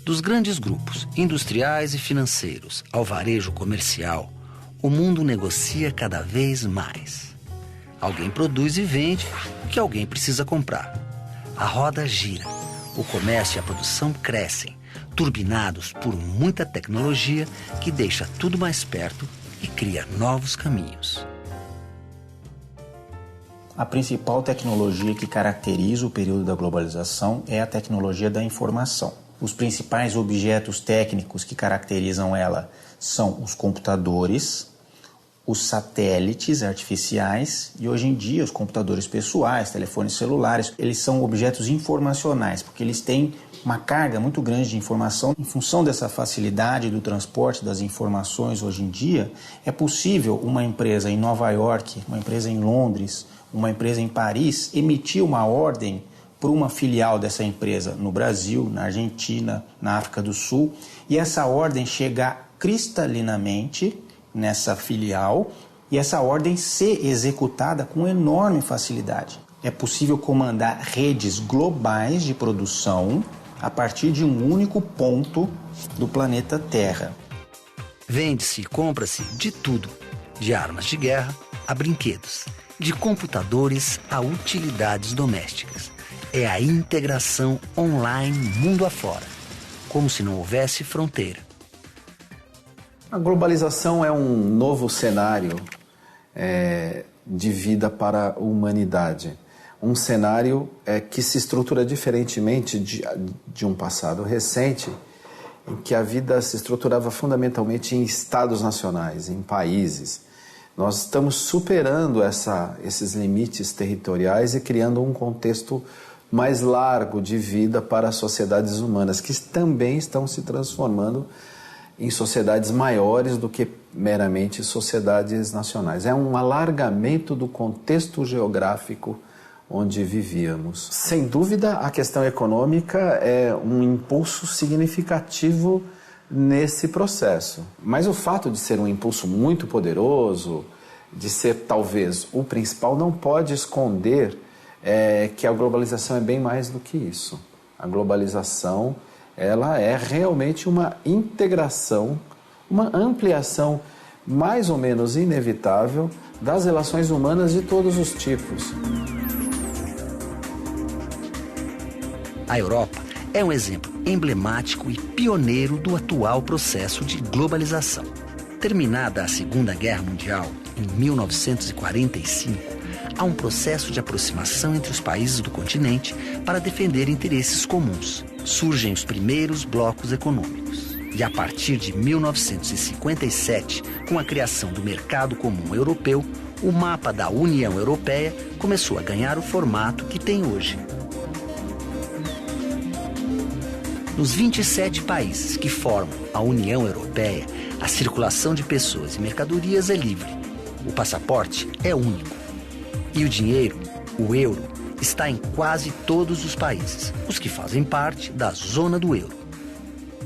Dos grandes grupos industriais e financeiros ao varejo comercial, o mundo negocia cada vez mais. Alguém produz e vende o que alguém precisa comprar. A roda gira, o comércio e a produção crescem, turbinados por muita tecnologia que deixa tudo mais perto e cria novos caminhos. A principal tecnologia que caracteriza o período da globalização é a tecnologia da informação. Os principais objetos técnicos que caracterizam ela são os computadores, os satélites artificiais e, hoje em dia, os computadores pessoais, telefones celulares. Eles são objetos informacionais, porque eles têm uma carga muito grande de informação. Em função dessa facilidade do transporte das informações hoje em dia, é possível uma empresa em Nova York, uma empresa em Londres, uma empresa em Paris, emitir uma ordem por uma filial dessa empresa no Brasil, na Argentina, na África do Sul, e essa ordem chegar cristalinamente nessa filial e essa ordem ser executada com enorme facilidade. É possível comandar redes globais de produção a partir de um único ponto do planeta Terra. Vende-se e compra-se de tudo, de armas de guerra a brinquedos, de computadores a utilidades domésticas. É a integração online mundo afora, como se não houvesse fronteira. A globalização é um novo cenário de vida para a humanidade. Um cenário que se estrutura diferentemente de um passado recente, em que a vida se estruturava fundamentalmente em estados nacionais, em países. Nós estamos superando esses limites territoriais e criando um contexto mais largo de vida para as sociedades humanas, que também estão se transformando em sociedades maiores do que meramente sociedades nacionais. É um alargamento do contexto geográfico onde vivíamos. Sem dúvida, a questão econômica é um impulso significativo nesse processo. Mas o fato de ser um impulso muito poderoso, de ser talvez o principal, não pode esconder que a globalização é bem mais do que isso. A globalização, ela é realmente uma integração, uma ampliação mais ou menos inevitável das relações humanas de todos os tipos. A Europa é um exemplo emblemático e pioneiro do atual processo de globalização. Terminada a Segunda Guerra Mundial, em 1945, há um processo de aproximação entre os países do continente para defender interesses comuns. Surgem os primeiros blocos econômicos. E a partir de 1957, com a criação do Mercado Comum Europeu, o mapa da União Europeia começou a ganhar o formato que tem hoje. Nos 27 países que formam a União Europeia, a circulação de pessoas e mercadorias é livre. O passaporte é único. E o dinheiro, o euro, está em quase todos os países, os que fazem parte da zona do euro.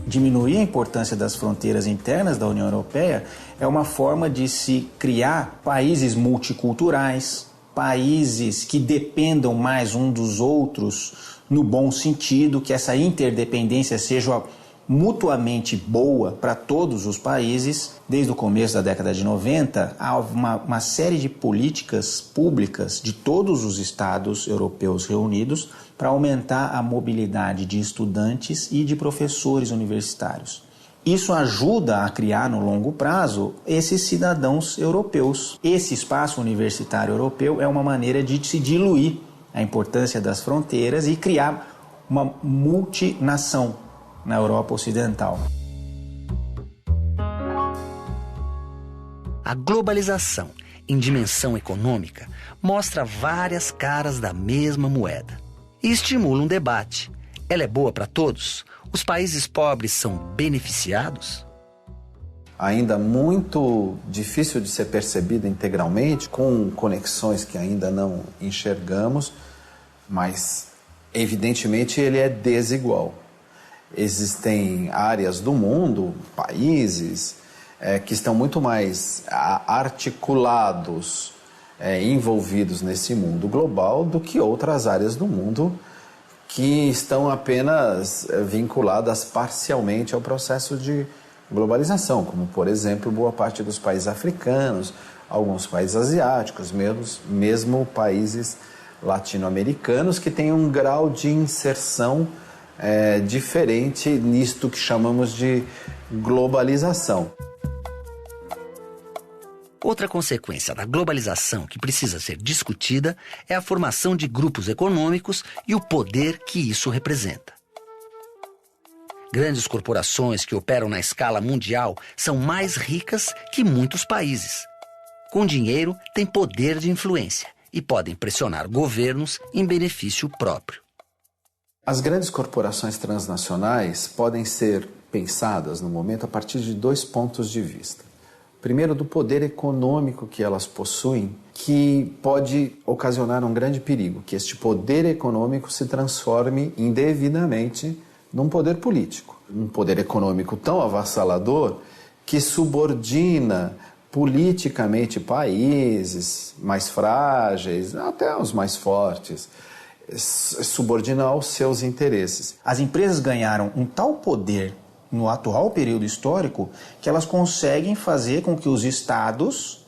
Diminuir a importância das fronteiras internas da União Europeia é uma forma de se criar países multiculturais, países que dependam mais um dos outros no bom sentido, que essa interdependência seja mutuamente boa para todos os países. Desde o começo da década de 90, há uma série de políticas públicas de todos os estados europeus reunidos para aumentar a mobilidade de estudantes e de professores universitários. Isso ajuda a criar, no longo prazo, esses cidadãos europeus. Esse espaço universitário europeu é uma maneira de se diluir a importância das fronteiras e criar uma multinação na Europa Ocidental. A globalização, em dimensão econômica, mostra várias caras da mesma moeda e estimula um debate. Ela é boa para todos? Os países pobres são beneficiados? Ainda muito difícil de ser percebido integralmente, com conexões que ainda não enxergamos, mas evidentemente ele é desigual. Existem áreas do mundo, países, que estão muito mais articulados, envolvidos nesse mundo global do que outras áreas do mundo que estão apenas vinculadas parcialmente ao processo de globalização, como, por exemplo, boa parte dos países africanos, alguns países asiáticos, mesmo países latino-americanos, que têm um grau de inserção diferente nisto que chamamos de globalização. Outra consequência da globalização que precisa ser discutida é a formação de grupos econômicos e o poder que isso representa. Grandes corporações que operam na escala mundial são mais ricas que muitos países. Com dinheiro, têm poder de influência e podem pressionar governos em benefício próprio. As grandes corporações transnacionais podem ser pensadas no momento a partir de 2 pontos de vista. Primeiro, do poder econômico que elas possuem, que pode ocasionar um grande perigo, que este poder econômico se transforme indevidamente num poder político. Um poder econômico tão avassalador que subordina politicamente países mais frágeis, até os mais fortes, subordina aos seus interesses. As empresas ganharam um tal poder no atual período histórico que elas conseguem fazer com que os estados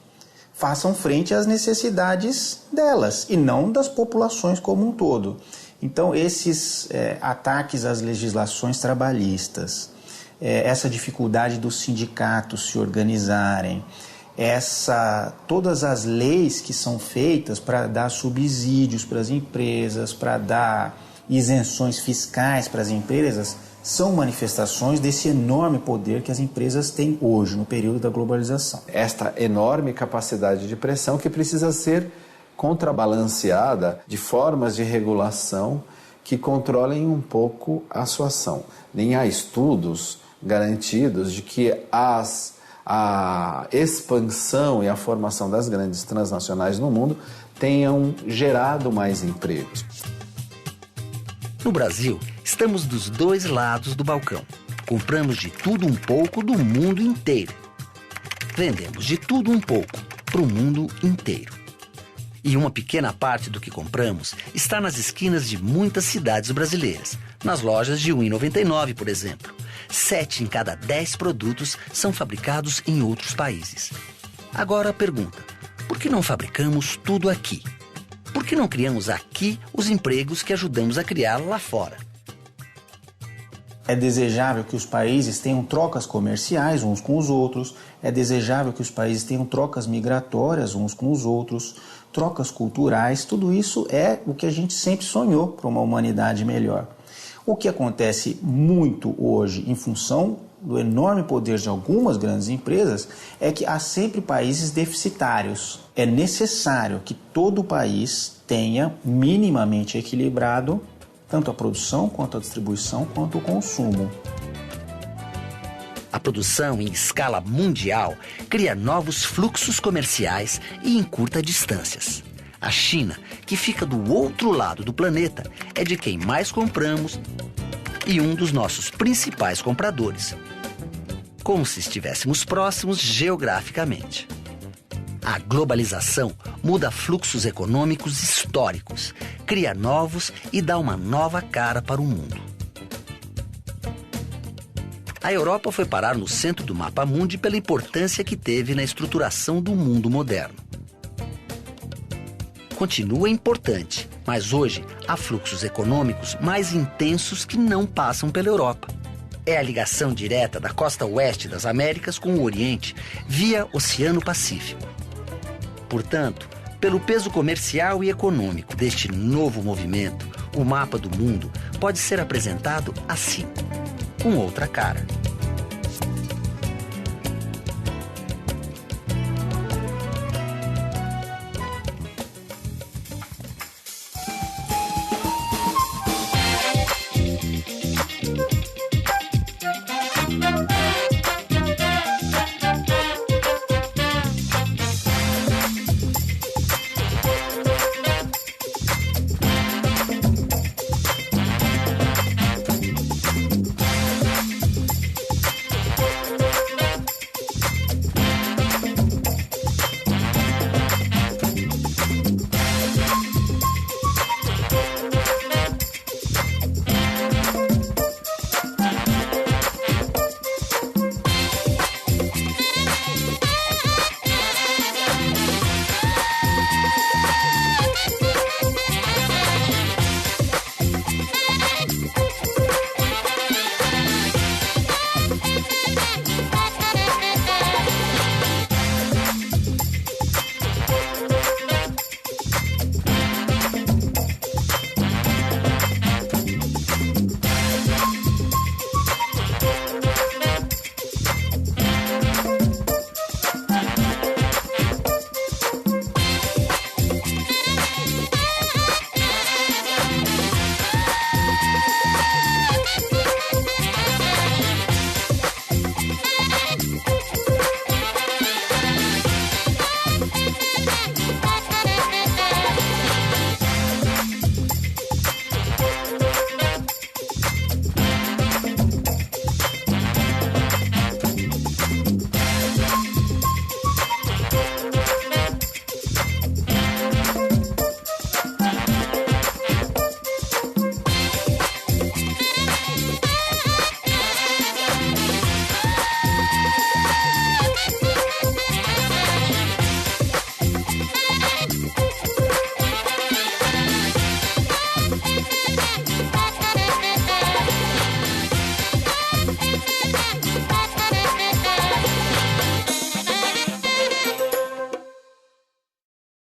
façam frente às necessidades delas e não das populações como um todo. Então, esses ataques às legislações trabalhistas, essa dificuldade dos sindicatos se organizarem, todas as leis que são feitas para dar subsídios para as empresas, para dar isenções fiscais para as empresas, são manifestações desse enorme poder que as empresas têm hoje, no período da globalização. Esta enorme capacidade de pressão que precisa ser contrabalanceada de formas de regulação que controlem um pouco a sua ação. Nem há estudos garantidos de que a expansão e a formação das grandes transnacionais no mundo tenham gerado mais empregos. No Brasil, estamos dos 2 lados do balcão. Compramos de tudo um pouco do mundo inteiro. Vendemos de tudo um pouco para o mundo inteiro. E uma pequena parte do que compramos está nas esquinas de muitas cidades brasileiras. Nas lojas de R$ 1,99, por exemplo. 7 em cada 10 produtos são fabricados em outros países. Agora a pergunta: por que não fabricamos tudo aqui? Por que não criamos aqui os empregos que ajudamos a criar lá fora? É desejável que os países tenham trocas comerciais uns com os outros, é desejável que os países tenham trocas migratórias uns com os outros, trocas culturais, tudo isso é o que a gente sempre sonhou para uma humanidade melhor. O que acontece muito hoje em função do enorme poder de algumas grandes empresas é que há sempre países deficitários. É necessário que todo país tenha minimamente equilibrado tanto a produção, quanto a distribuição, quanto o consumo. A produção em escala mundial cria novos fluxos comerciais e encurta distâncias. A China, que fica do outro lado do planeta, é de quem mais compramos e um dos nossos principais compradores. Como se estivéssemos próximos geograficamente. A globalização muda fluxos econômicos históricos, cria novos e dá uma nova cara para o mundo. A Europa foi parar no centro do mapa mundi pela importância que teve na estruturação do mundo moderno. Continua importante, mas hoje há fluxos econômicos mais intensos que não passam pela Europa. É a ligação direta da costa oeste das Américas com o Oriente via Oceano Pacífico. Portanto, pelo peso comercial e econômico deste novo movimento, o mapa do mundo pode ser apresentado assim, com outra cara.